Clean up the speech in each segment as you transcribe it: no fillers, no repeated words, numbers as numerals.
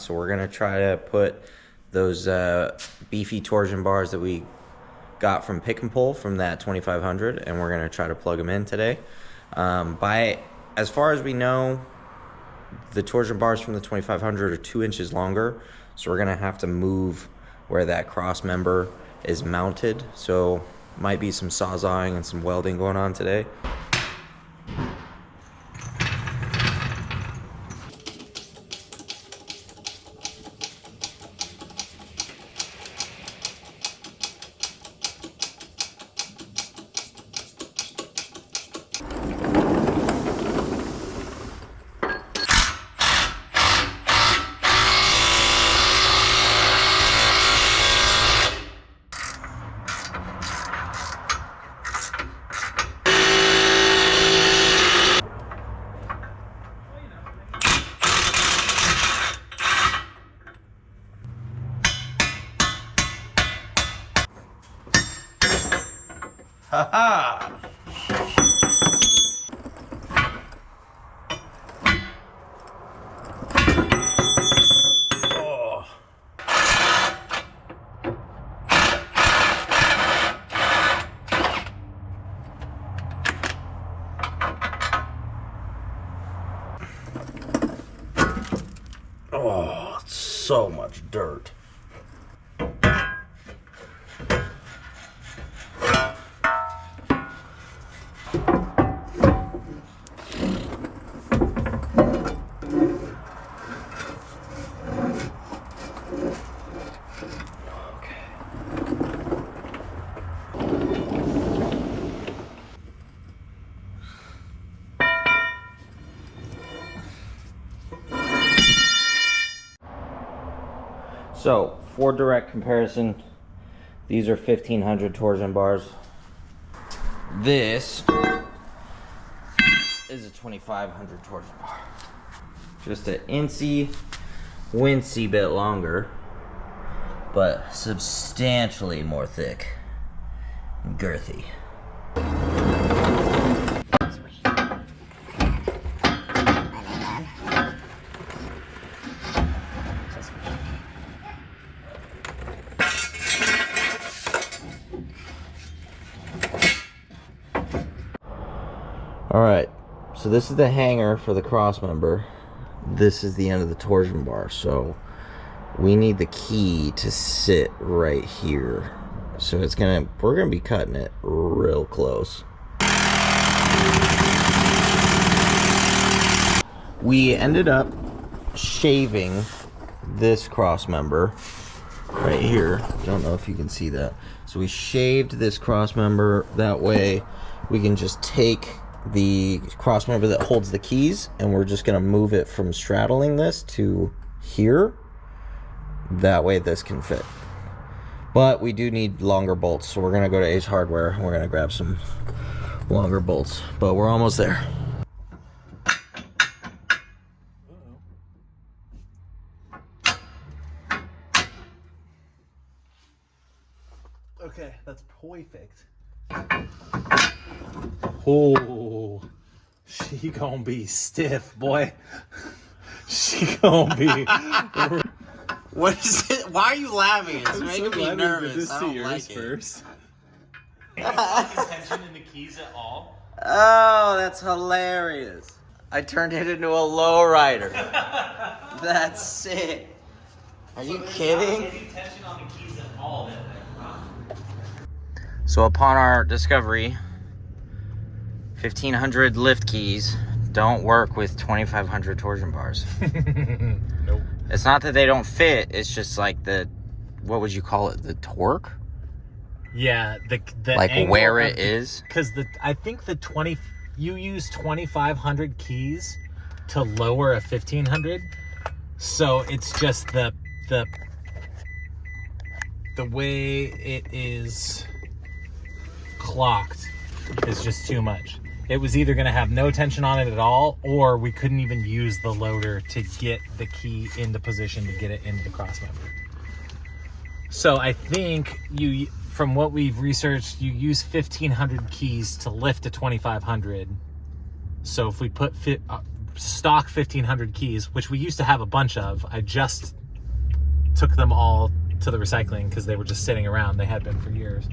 So we're gonna try to put those beefy torsion bars that we got from Pick and Pull from that 2500, and we're gonna try to plug them in today. As far as we know, the torsion bars from the 2500 are 2 inches longer, so we're gonna have to move where that cross member is mounted. So might be some sawzawing and some welding going on today. Ha-ha! Oh. Oh, so much dirt. So, for direct comparison, these are 1500 torsion bars. This is a 2500 torsion bar. Just an wincy bit longer, but substantially more thick and girthy. Alright, so this is the hanger for the cross member. This is the end of the torsion bar, so we need the key to sit right here. So we're gonna be cutting it real close. We ended up shaving this cross member right here. Don't know if you can see that. So we shaved this cross member, that way we can just take the cross member that holds the keys, and we're just gonna move it from straddling this to here. That way this can fit. But we do need longer bolts, so we're gonna go to Ace Hardware and we're gonna grab some longer bolts. But we're almost there. Okay, that's perfect. Oh, she gonna be stiff, boy. She gonna be. What is it? Why are you laughing? It's making me nervous. I don't like it. First. Tension in the keys at all? Oh, that's hilarious. I turned it into a lowrider. That's sick. Are you kidding? Any tension on the keys at all? Then, So upon our discovery, 1500 lift keys don't work with 2500 torsion bars. Nope. It's not that they don't fit, it's just like what would you call it? The torque? Yeah, the like where it is? Because I think you use 2500 keys to lower a 1500, so it's just the way it is clocked is just too much. It was either going to have no tension on it at all, or we couldn't even use the loader to get the key into position to get it into the cross member. So I think from what we've researched, you use 1500 keys to lift a 2500. So if we put stock 1500 keys, which we used to have a bunch of, I just took them all to the recycling because they were just sitting around. They had been for years.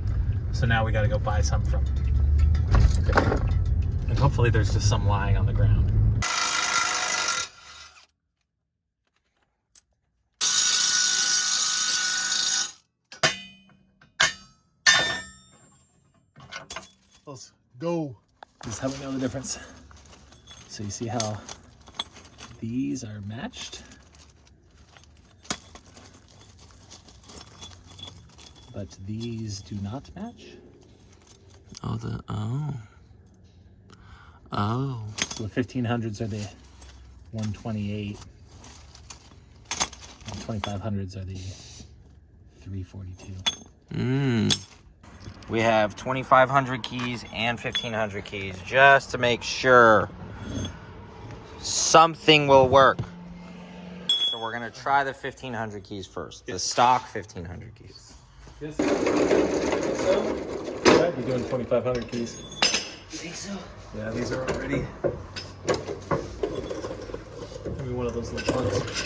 So now we got to go buy some from them. And hopefully there's just some lying on the ground. Let's go. This is how we know the difference. So you see how these are matched, but these do not match. Oh, So the 1500s are the 128, and 2500s are the 342. We have 2,500 keys and 1,500 keys just to make sure something will work. So we're gonna try the 1,500 keys first. The stock 1,500 keys. Yes. So? I'd be doing 2,500 keys. You think so? Yeah, these are already. Maybe one of those little ones.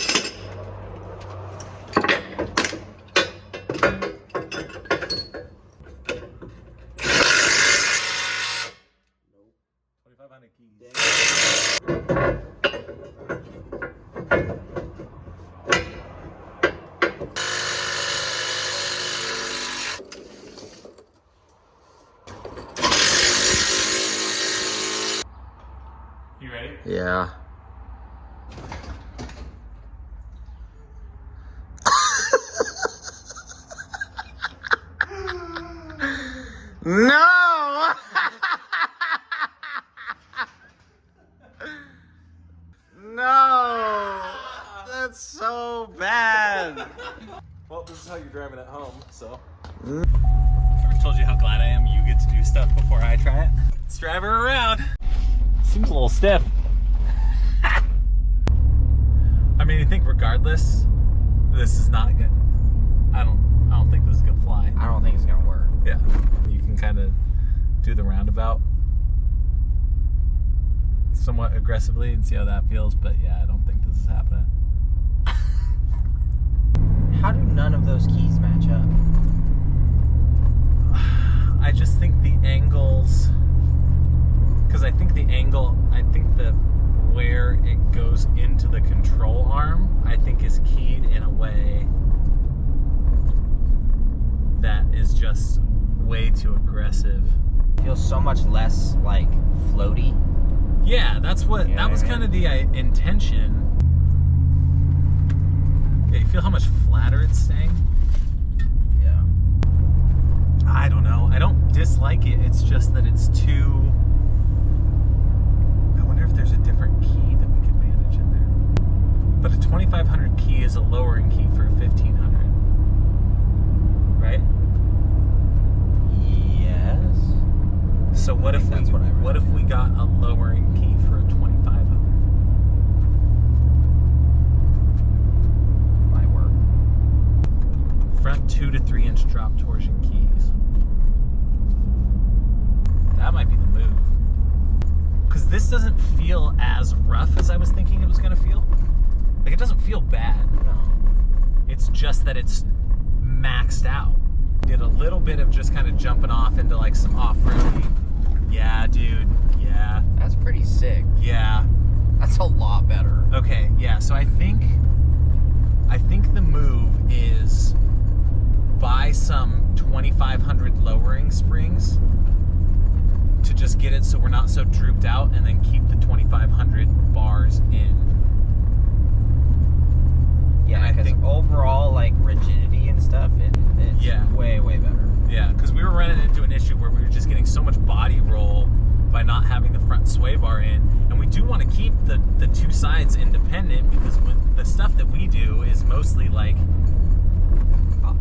You ready? Yeah. No! No! That's so bad. Well, this is how you're driving at home, so. Ever told you how glad I am you get to do stuff before I try it? Let's drive her around. Seems a little stiff. I mean, I think regardless, this is not good. I don't think this is gonna fly. I don't think it's gonna work. Yeah, you can kind of do the roundabout somewhat aggressively and see how that feels, but yeah, I don't think this is happening. How do none of those keys match up? I just think the angles, because I think that where it goes into the control arm, I think is keyed in a way that is just way too aggressive. Feels so much less like floaty. Yeah, that's what, You know that was what I kind of the intention. Yeah, you feel how much flatter it's staying? Yeah. I don't know. I don't dislike it. It's just that it's too... I wonder if there's a different key that we could manage in there. But a 2500 key is a lowering key for a 1500. Right? Yes. So what if we got a lowering key for a 2500? Might work. Front 2 to 3 inch drop torsion keys. That might be the move. Because this doesn't feel as rough as I was thinking it was going to feel. Like, it doesn't feel bad. No. It's just that it's maxed out. Did a little bit of just kind of jumping off into like some off-roady. Yeah, dude. Yeah. That's pretty sick. Yeah. That's a lot better. Okay, yeah, so I think the move is buy some 2500 lowering springs to just get it so we're not so drooped out, and then keep the 2500 bars in. Yeah, because overall, like, rigidity and stuff, it's way, way better. Yeah, because we were running into an issue where we were just getting so much body roll by not having the front sway bar in, and we do want to keep the two sides independent, because when the stuff that we do is mostly like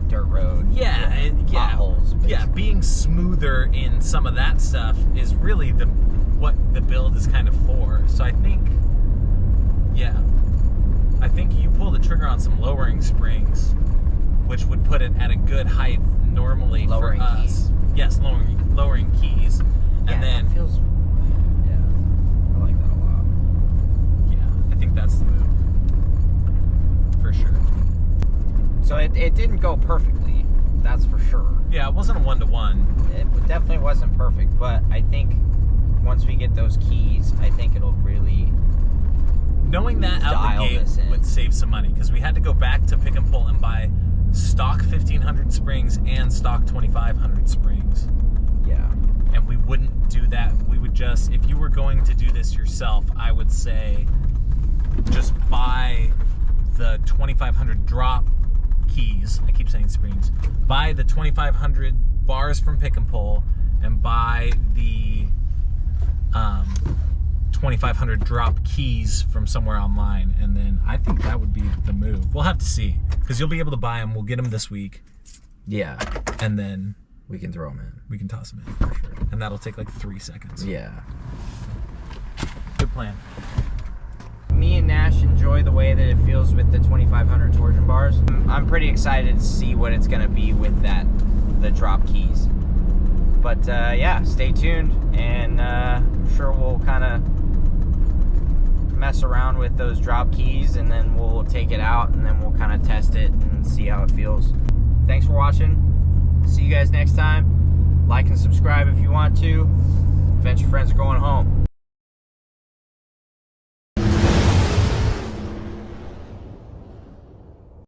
dirt road. Yeah. Potholes. Yeah, being smoother in some of that stuff is really what the build is kind of for. So I think you pull the trigger on some lowering springs, which would put it at a good height normally lowering for us. Keys. Yes, lowering keys. And then that feels, I like that a lot. Yeah, I think that's the move. For sure. didn't go perfectly. That's for sure. Yeah, it wasn't a 1-to-1. It definitely wasn't perfect, but I think once we get those keys, I think it'll really Knowing that out dial the this gate in. would save some money because we had to go back to Pick and Pull and buy stock 1500 springs and stock 2500 springs. Yeah. And we wouldn't do that. We would just, if you were going to do this yourself, I would say just buy the 2500 drop keys. I keep saying springs. Buy the 2500 bars from Pick and Pull and buy the 2500 drop keys from somewhere online, and then I think that would be the move. We'll have to see, because you'll be able to buy them. We'll get them this week, Yeah. and then We can throw them in. we can toss them in for sure. And that'll take like 3 seconds. Yeah. Good plan. Me and Nash enjoy the way that it feels with the 2500 torsion bars. I'm pretty excited to see what it's going to be with the drop keys. But yeah, stay tuned, and I'm sure we'll kind of mess around with those drop keys, and then we'll take it out, and then we'll kind of test it and see how it feels. Thanks for watching. See you guys next time. Like and subscribe if you want to. Adventure Friends are going home.